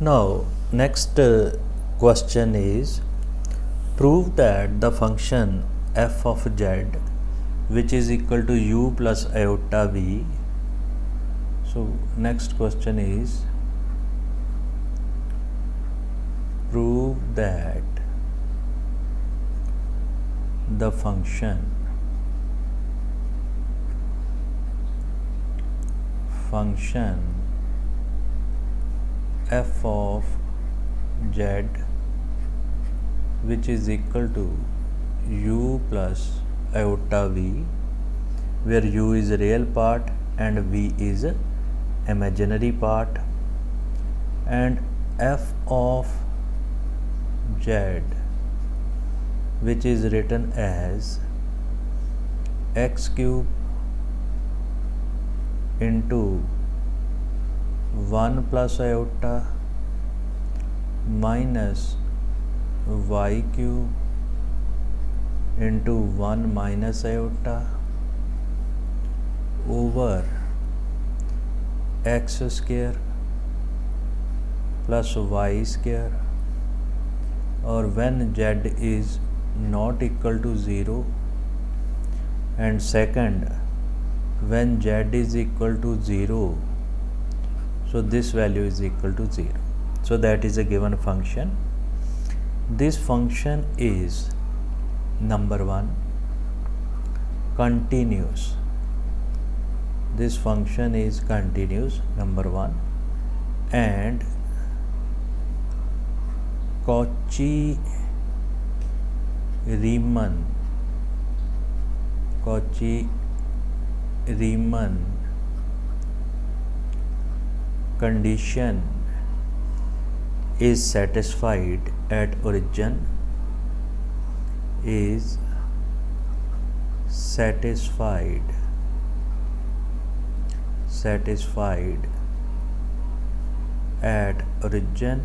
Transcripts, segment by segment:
Now next question is, prove that the function f of z, which is equal to u plus iota v. So next question is, prove that the function f of z, which is equal to u plus iota v, where u is real part and v is imaginary part, and f of z, which is written as x cube into 1 plus iota minus y cube into 1 minus iota over x square plus y square, or when z is not equal to 0, and second, when z is equal to 0, so this value is equal to 0. So that is a given function. This function is number 1 continuous. This function is continuous, number 1, and Cauchy-Riemann condition is satisfied at origin, at origin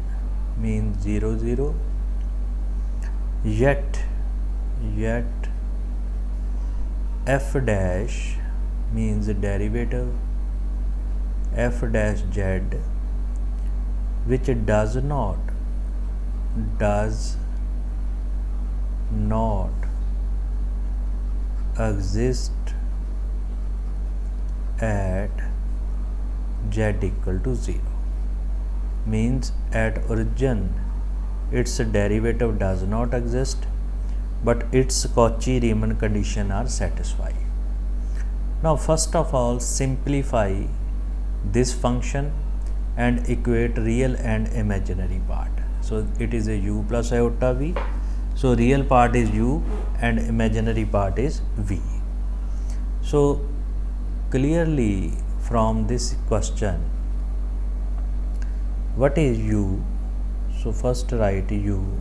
means 0 0, yet f dash means derivative f dash z, which does not exist at z equal to 0, means at origin its derivative does not exist, but its Cauchy-Riemann condition are satisfied. Now first of all, simplify this function and equate real and imaginary part. So it is a u plus iota v, so real part is u and imaginary part is v. So clearly from this question, what is u? So first write u,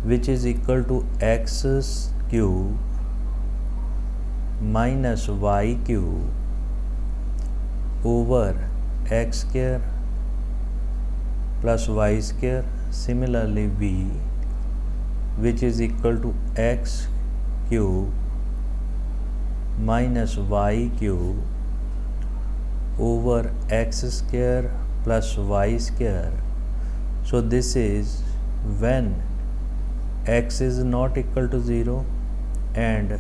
which is equal to x cube minus y cube over x square plus y square. Similarly v, which is equal to x cube minus y cube over x square plus y square. So this is when x is not equal to 0 and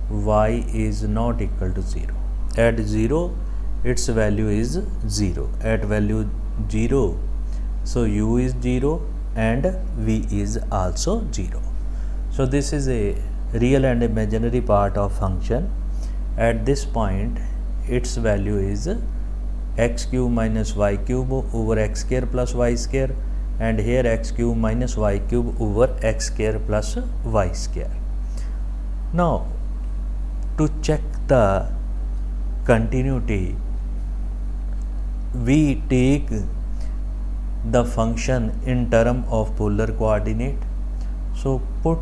y is not equal to 0. At 0 its value is 0, at value 0, so u is 0 and v is also 0. So this is a real and imaginary part of function. At this point its value is x cube minus y cube over x square plus y square, and here x cube minus y cube over x square plus y square. Now to check the continuity, we take the function in term of polar coordinate. So put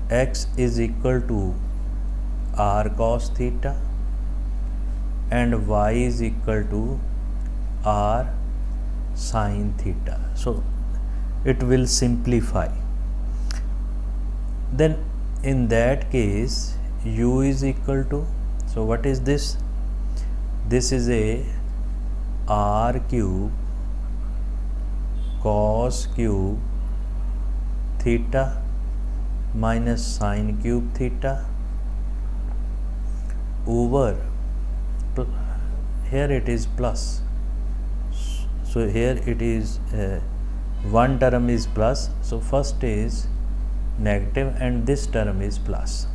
x is equal to r cos theta and y is equal to r sin theta. So it will simplify. Then in that case u is equal to, so what is this? This is a r cube cos cube theta minus sin cube theta over, here it is plus, so here it is one term is plus, so first is negative and this term is plus,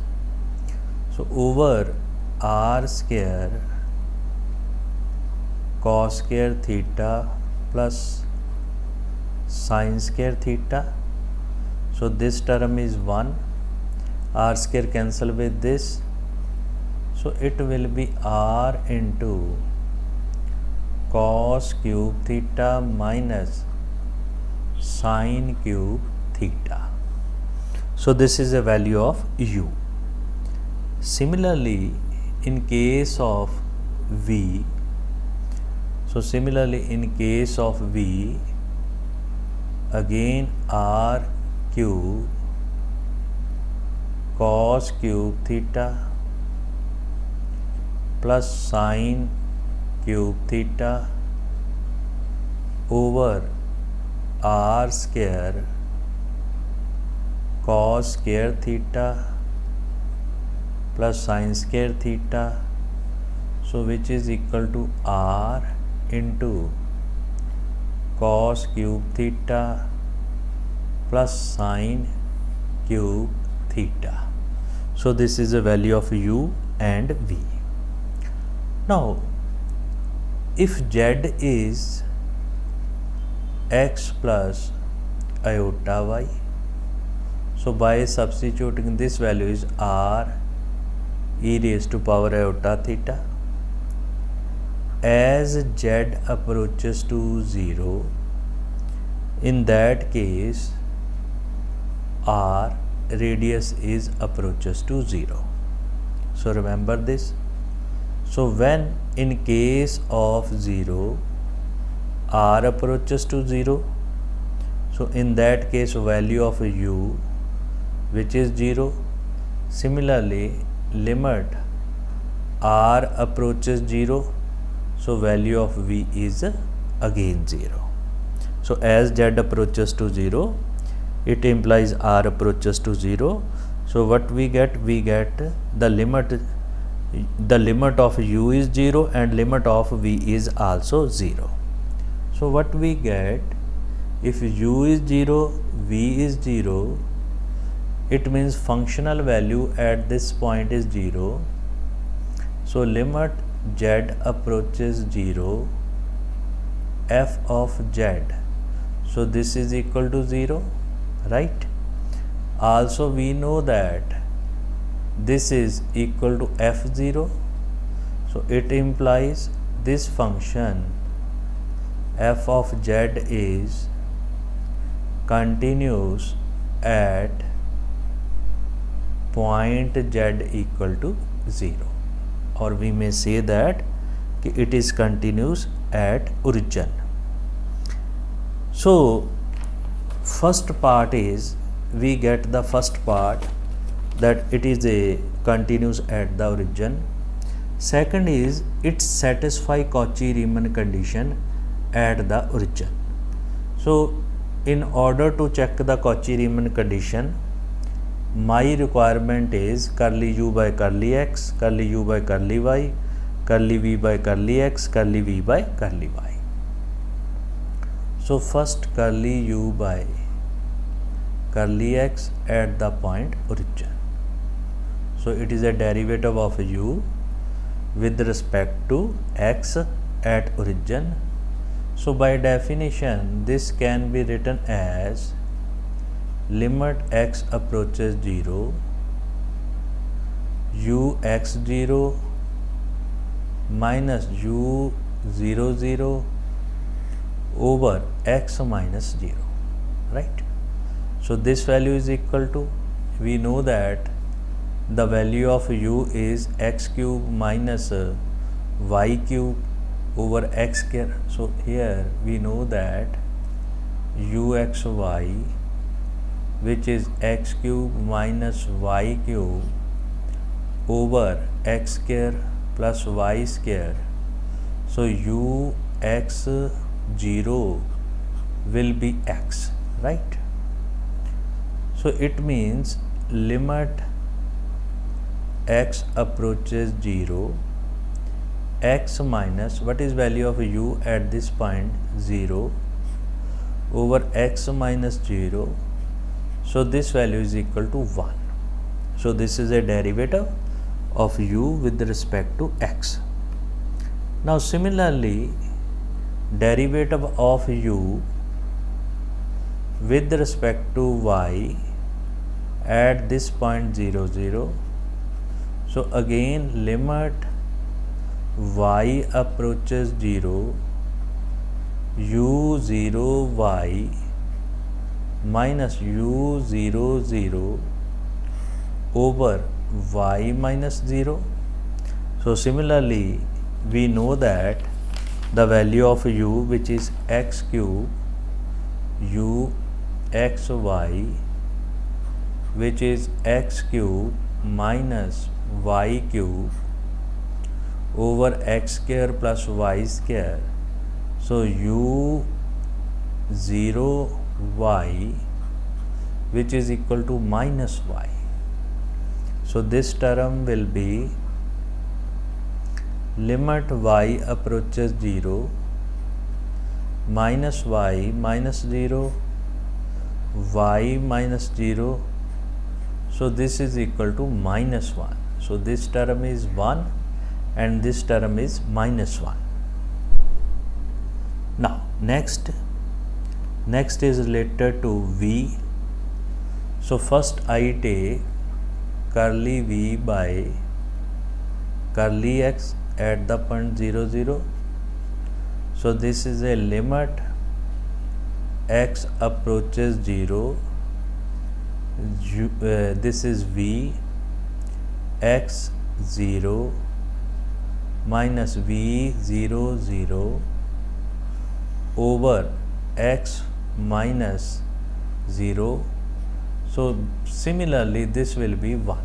so over r square cos square theta plus sin square theta, so this term is 1, r square cancel with this, so it will be r into cos cube theta minus sin cube theta. So this is a value of u. Similarly, in case of v, again r cube cos cube theta plus sin cube theta over r square cos square theta plus sin square theta, so which is equal to r into cos cube theta plus sin cube theta. So this is the value of u and v. Now if z is x plus iota y, so by substituting this value is r e raised to power iota theta. As z approaches to 0, in that case r radius is approaches to 0. So remember this. So when in case of 0 r approaches to 0, so in that case value of u which is 0. Similarly, limit r approaches 0, so value of v is again 0. So as z approaches to 0, it implies r approaches to 0. So what we get? We get the limit of u is 0 and limit of v is also 0. So what we get? If u is 0, v is 0, it means functional value at this point is 0. So limit z approaches 0, f of z, so this is equal to 0, right? Also we know that this is equal to f0, so it implies this function f of z is continuous at point z equal to 0, or we may say that it is continuous at origin. So first part is, we get the first part that it is a continuous at the origin. Second is, it satisfy Cauchy-Riemann condition at the origin. So in order to check the Cauchy-Riemann condition, my requirement is curly u by curly x, curly u by curly y, curly v by curly x, curly v by curly y. So first curly u by curly x at the point origin. So it is a derivative of u with respect to x at origin. So by definition, this can be written as limit x approaches 0, u x0 minus u 0 over x minus 0, right? So this value is equal to, we know that the value of u is x cube minus y cube over x square. So here we know that uxy, which is x cube minus y cube over x square plus y square. So x0 will be x, right? So it means limit x approaches 0, x minus what is value of u at this point 0 over x minus 0. So this value is equal to 1. So this is a derivative of u with respect to x. Now similarly, derivative of u with respect to y at this point 0, 0. So again limit y approaches 0, u0 y minus u0 0 over y minus 0. So similarly, we know that the value of u, which is x cube u x y, which is x cube minus y cube over x square plus y square. So u 0 y, which is equal to minus y. So this term will be limit y approaches 0 minus y minus 0 y minus 0. So this is equal to minus 1. So this term is 1 and this term is minus 1. Now next is related to v. So first I take curly v by curly x at the point 0, 0. So this is a limit x approaches 0. This is v x 0 minus v 0, 0 over x minus 0. So similarly this will be 1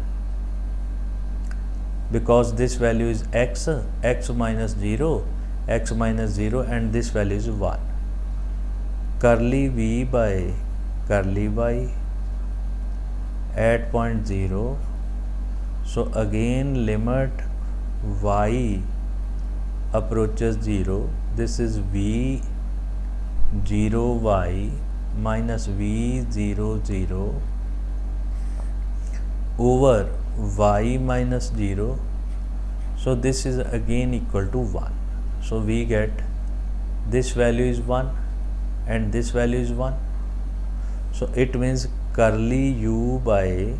because this value is x minus 0 and this value is 1. Curly v by curly y at point 0. So again limit y approaches 0. This is v 0 y minus v 0, 0 over y minus 0. So this is again equal to 1. So we get this value is 1 and this value is 1. So it means curly u by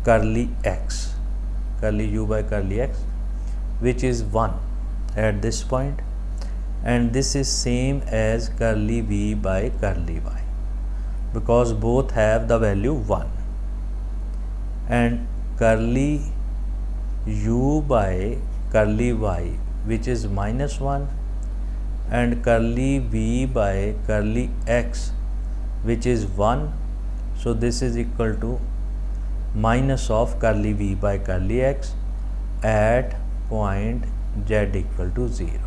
curly x, which is 1 at this point, and this is same as curly v by curly y because both have the value 1, and curly u by curly y, which is minus 1, and curly v by curly x, which is 1. So this is equal to minus of curly v by curly x at point z equal to 0.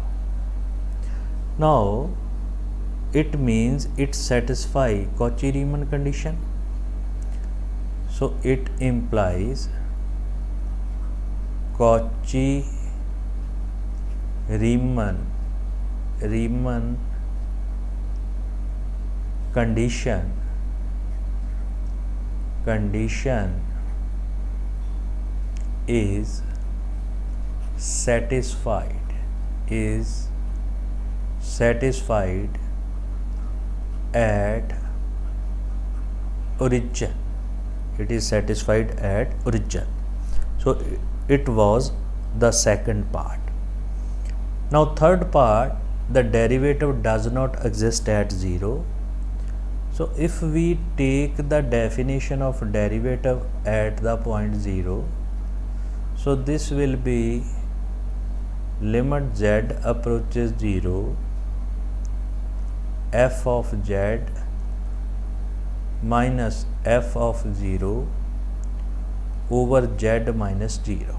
Now it means it satisfies Cauchy-Riemann condition. So it implies Cauchy-Riemann condition is satisfied at origin. It is satisfied at origin. So it was the second part. Now third part, the derivative does not exist at 0. So if we take the definition of derivative at the point 0, so this will be limit z approaches 0 f of z minus f of 0 over z minus 0.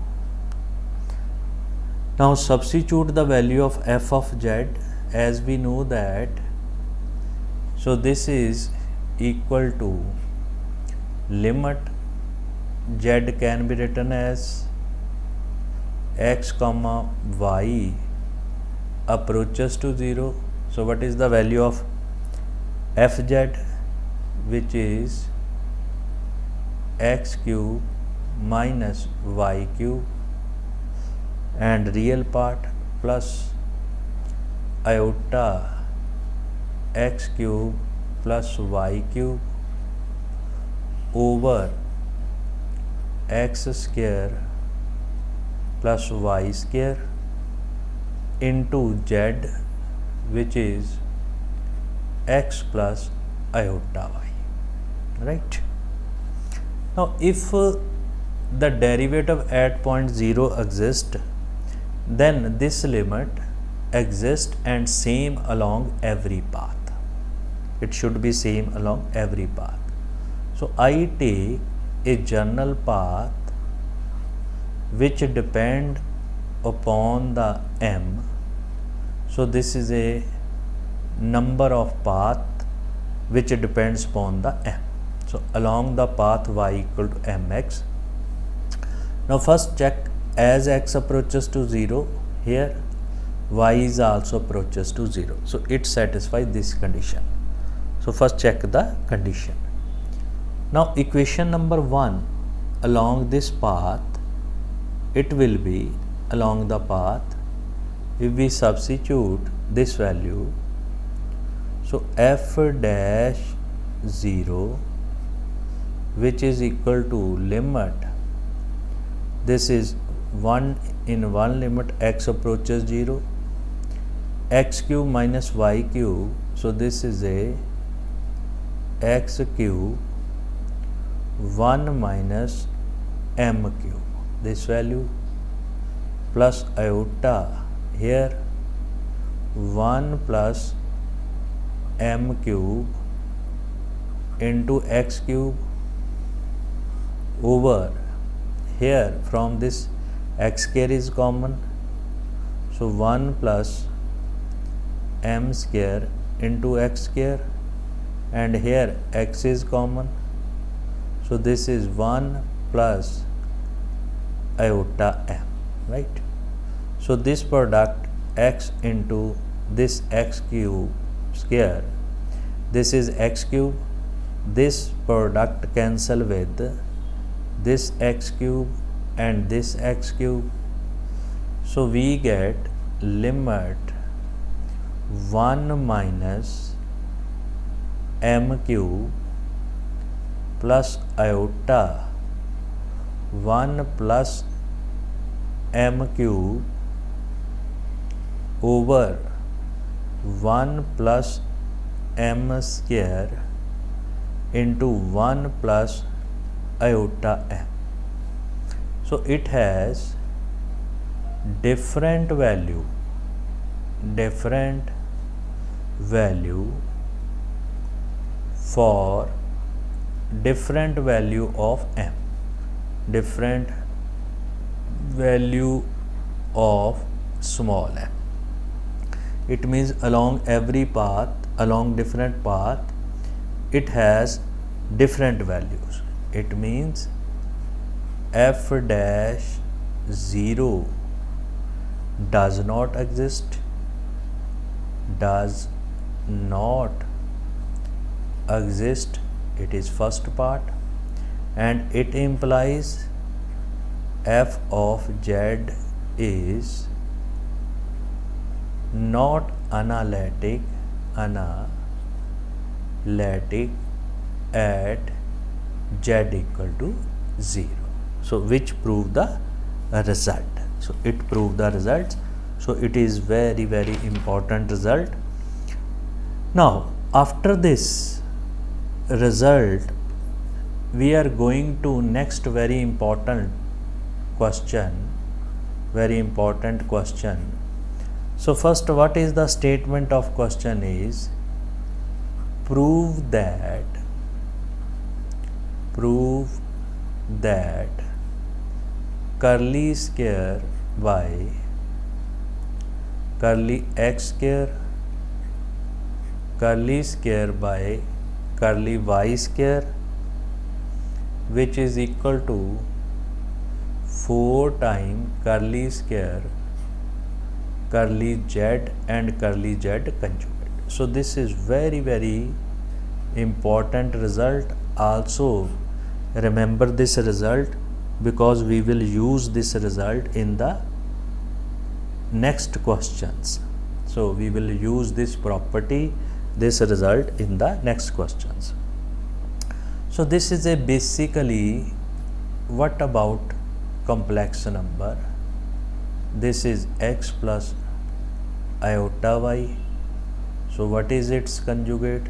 Now substitute the value of f of z, as we know that, so this is equal to limit z can be written as x comma y approaches to 0. So what is the value of fz, which is x cube minus y cube, and real part plus iota x cube plus y cube over x square plus y square into z, which is x plus iota y, right? Now if the derivative at point 0 exists, then this limit exists and same along every path. It should be same along every path. So I take a general path which depend upon the m. So this is a number of path which depends upon the m. So along the path y equal to mx. Now first check, as x approaches to 0, here y is also approaches to 0. So it satisfies this condition. So first check the condition. Now equation number 1, along this path, it will be along the path, if we substitute this value, so f dash 0, which is equal to limit, this is 1 in one limit x approaches 0, x cube minus y cube, so this is a x cube 1 minus m cube, this value, plus iota here 1 plus m cube into x cube over here, from this x square is common, so 1 plus m square into x square, and here x is common, so this is 1 plus iota m, right? So this product x into this x cube square, this is x cube, this product cancel with this x cube and this x cube, so we get limit 1 minus m cube plus iota 1 plus m cube over 1 plus m square into 1 plus iota m. So it has different value for different value of m, different value of small m. It means along every path, along different path, it has different values. It means f dash 0 does not exist, it is first part, and it implies f of z is not analytic at z equal to 0. So which prove the result. So it proved the result. So it is very important result. Now after this result, we are going to next very important question. So first, what is the statement of question is, prove that curly square by curly x square curly square by curly y square, which is equal to 4 times curly square curly z and curly z conjugate. So this is very important result. Also remember this result because we will use this result in the next questions. So we will use this property, this result in the next questions. So this is a basically, what about complex number? This is x plus iota y. So what is its conjugate?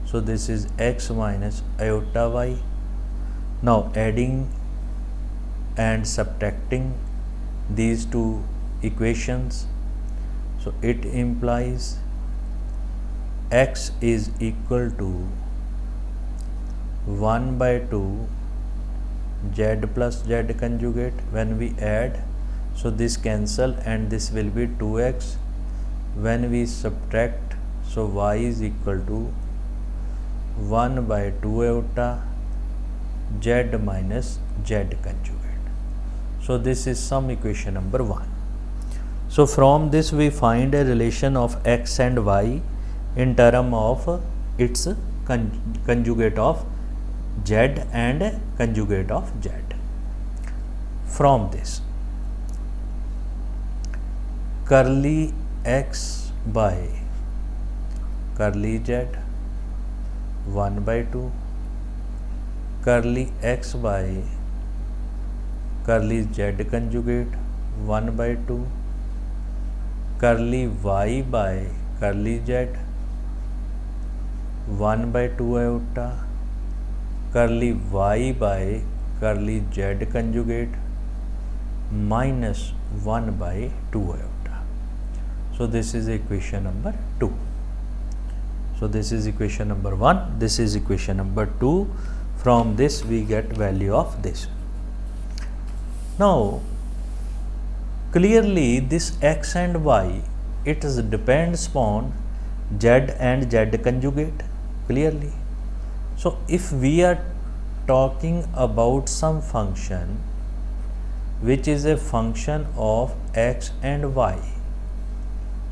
So this is x minus iota y. Now adding and subtracting these two equations, so it implies x is equal to 1 by 2 z plus z conjugate. When we add, so this cancel and this will be 2x. When we subtract, so y is equal to 1 by 2 iota z minus z conjugate. So this is sum equation number 1. So from this we find a relation of x and y in term of its conjugate of z and conjugate of z. From this, curly x by curly z 1 by 2, curly x by curly z conjugate 1 by 2, curly y by curly z 1 by 2 iota, curly y by curly z conjugate minus 1 by 2 iota. So this is equation number 2. So this is equation number 1, this is equation number 2. From this we get value of this. Now clearly this x and y, it is depends upon z and z conjugate, clearly. So if we are talking about some function which is a function of x and y,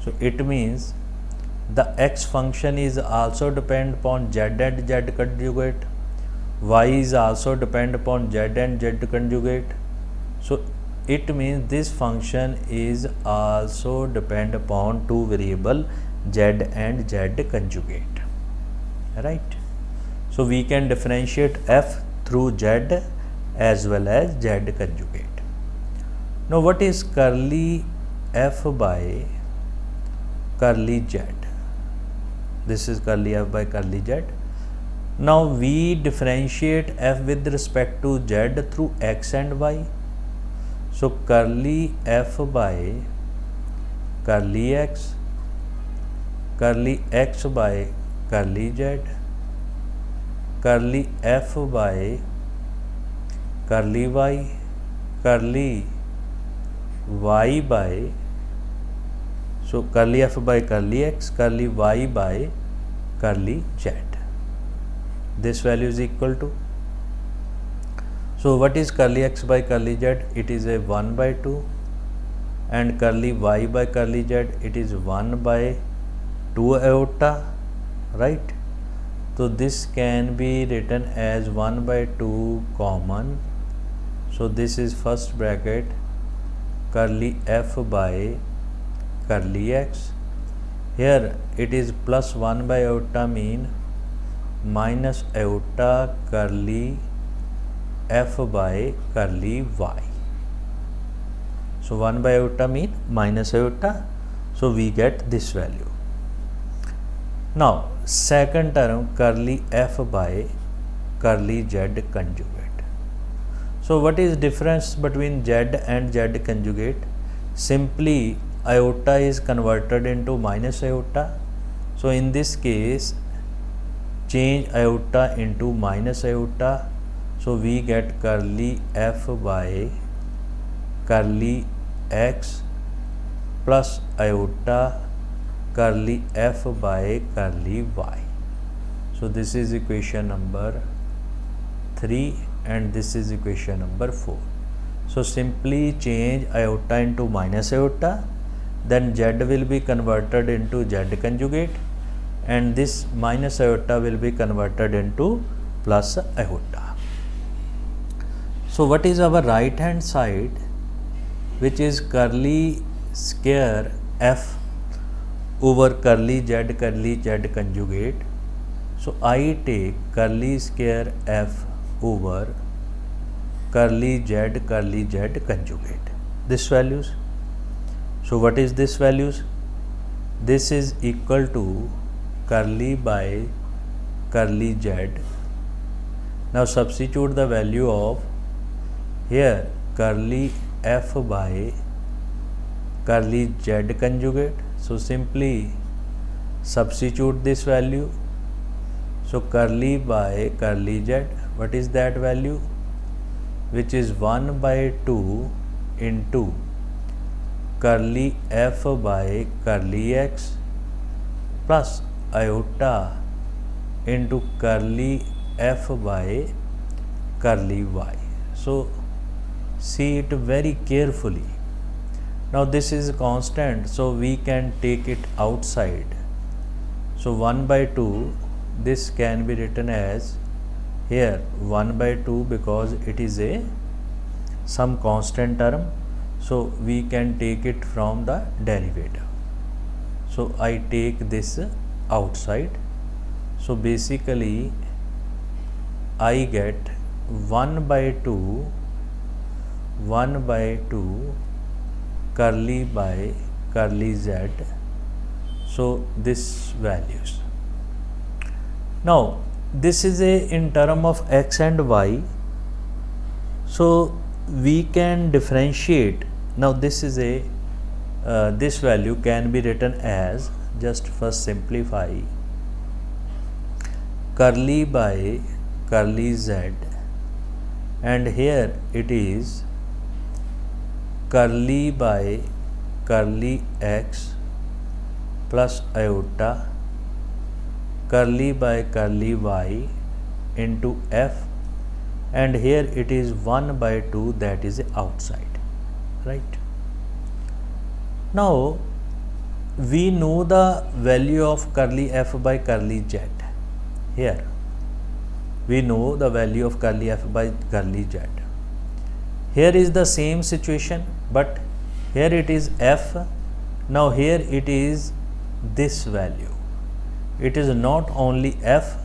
so it means the x function is also depend upon z and z conjugate, y is also depend upon z and z conjugate. So it means this function is also depend upon two variable z and z conjugate, right? So we can differentiate f through z as well as z conjugate. Now what is curly f by curly z? This is curly f by curly z. Now we differentiate f with respect to z through x and y. So curly f by curly x by curly z, curly f by curly y, curly y by, so curly f by curly x, curly y by curly z. This value is equal to, so what is curly x by curly z? It is a 1 by 2, and curly y by curly z, it is 1 by 2 iota, right? So this can be written as 1 by 2 common. So this is first bracket curly f by curly x. Here it is plus 1 by iota mean minus iota curly f by curly y. So 1 by iota mean minus iota. So we get this value. Now second term curly f by curly z conjugate. So what is difference between z and z conjugate? Simply iota is converted into minus iota. So in this case change iota into minus iota. So we get curly f by curly x plus iota curly f by curly y. So this is equation number 3 and this is equation number 4. So simply change iota into minus iota, then z will be converted into z conjugate, and this minus iota will be converted into plus iota. So what is our right hand side, which is curly square f over curly z conjugate. So I take curly square f over curly z conjugate, this values. So what is this values? This is equal to curly by curly z. Now substitute the value of here curly f by curly z conjugate. So simply substitute this value. So curly by curly z, what is that value? Which is 1 by 2 into curly f by curly x plus iota into curly f by curly y. So see it very carefully. Now this is constant, so we can take it outside. So 1 by 2, this can be written as here 1 by 2 because it is a some constant term. So we can take it from the derivative. So I take this outside. So basically I get 1 by 2 curly by curly z. So this values. Now this is a in term of x and y. So we can differentiate. Now this is a this value can be written as, just first simplify, curly by curly z, and here it is curly by curly x plus iota curly by curly y into f, and here it is 1 by 2, that is outside, right? Now we know the value of curly f by curly z. Here we know the value of curly f by curly z. Here is the same situation, but here it is f. Now here it is this value. It is not only f.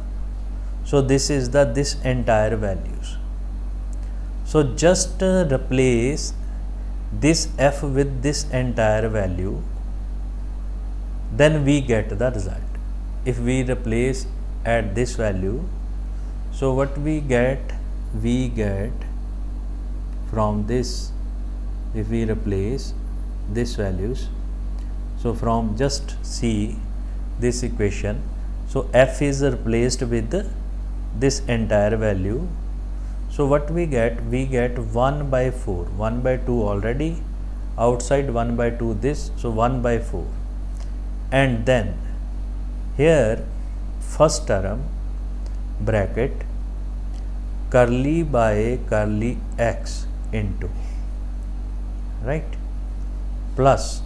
So this is the this entire values. So just replace this f with this entire value, then we get the result. If we replace at this value, so what we get from this, if we replace this values, so from just see this equation, so f is replaced with this entire value. So what we get 1 by 4, 1 by 2 already, outside 1 by 2 this, so 1 by 4, and then here first term bracket curly by curly x into, right, plus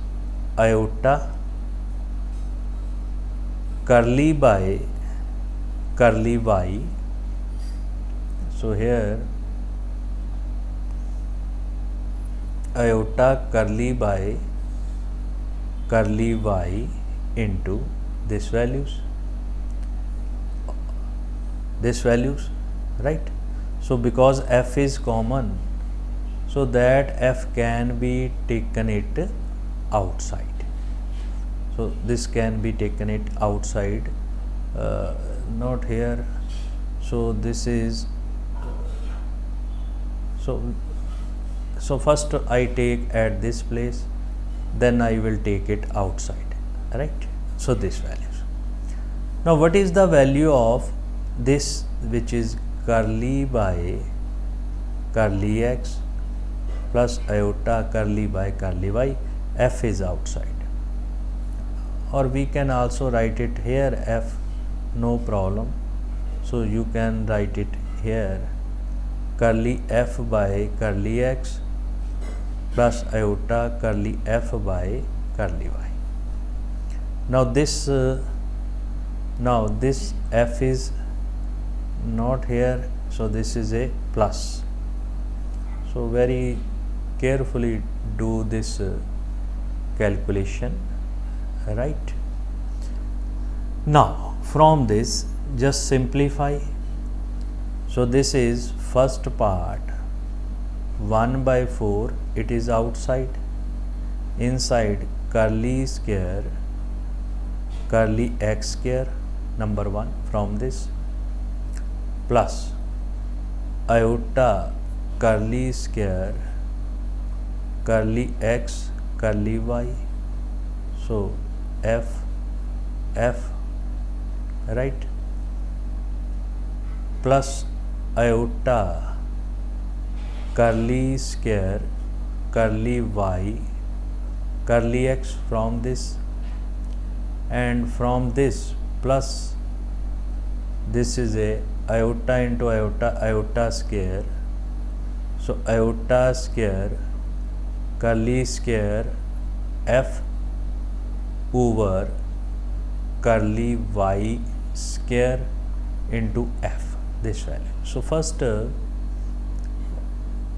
iota curly by curly y. So here iota curly by curly y into this values, right? So because f is common, so that f can be taken it outside. So this can be taken it outside, not here. So this is so first I take at this place, then I will take it outside, right? So this values. Now what is the value of this, which is curly by curly x plus iota curly by curly y, f is outside, or we can also write it here f, no problem. So you can write it here curly f by curly x plus iota curly f by curly y. Now this f is not here, so this is a plus. So very carefully do this calculation, right? Now from this just simplify. So this is first part, 1 by 4, it is outside, inside curly square curly x square, number 1 from this, plus iota curly square curly x curly y, so f, right, plus iota curly square curly y curly x from this, and from this plus this is a iota into iota square, so iota square curly square f over curly y square into f, this value. So first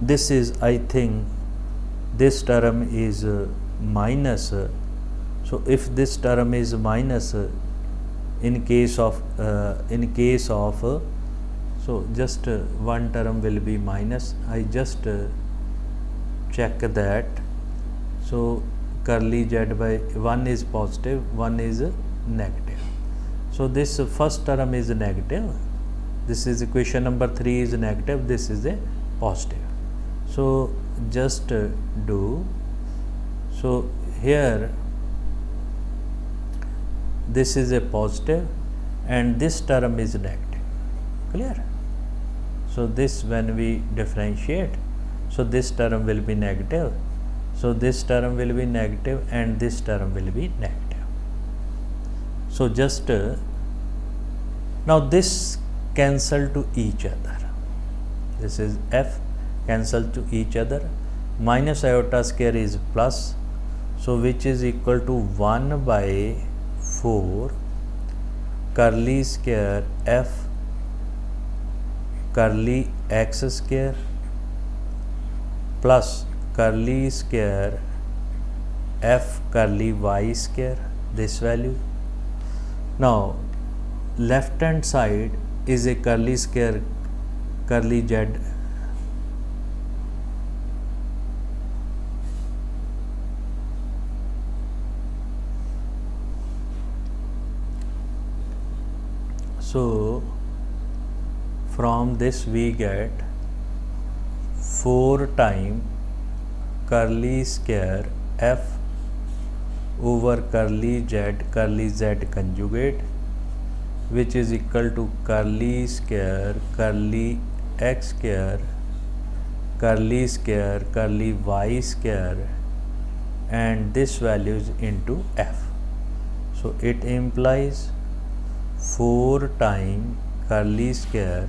this is, I think this term is minus, so if this term is minus in case of so just one term will be minus, I just check that. So curly z by 1 is positive, 1 is negative, so this first term is negative, this is equation number 3 is negative, this is a positive. So just do, so here this is a positive and this term is negative, clear? So this when we differentiate, so this term will be negative, so this term will be negative and this term will be negative. So just now this cancel to each other, this is f cancel to each other, minus iota square is plus, so which is equal to 1 by 4 curly square f curly x square plus curly square f curly y square, this value. Now left hand side is a curly square curly z so from this we get 4 times curly square f over curly z conjugate, which is equal to curly square curly x square curly y square, and this value is into f. So it implies 4 times curly square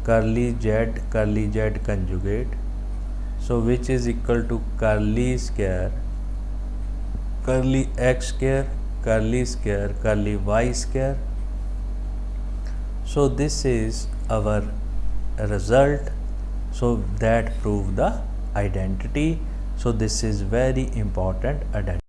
curly z conjugate, so which is equal to curly square curly x square curly y square. So this is our result, so that prove the identity. So this is very important identity.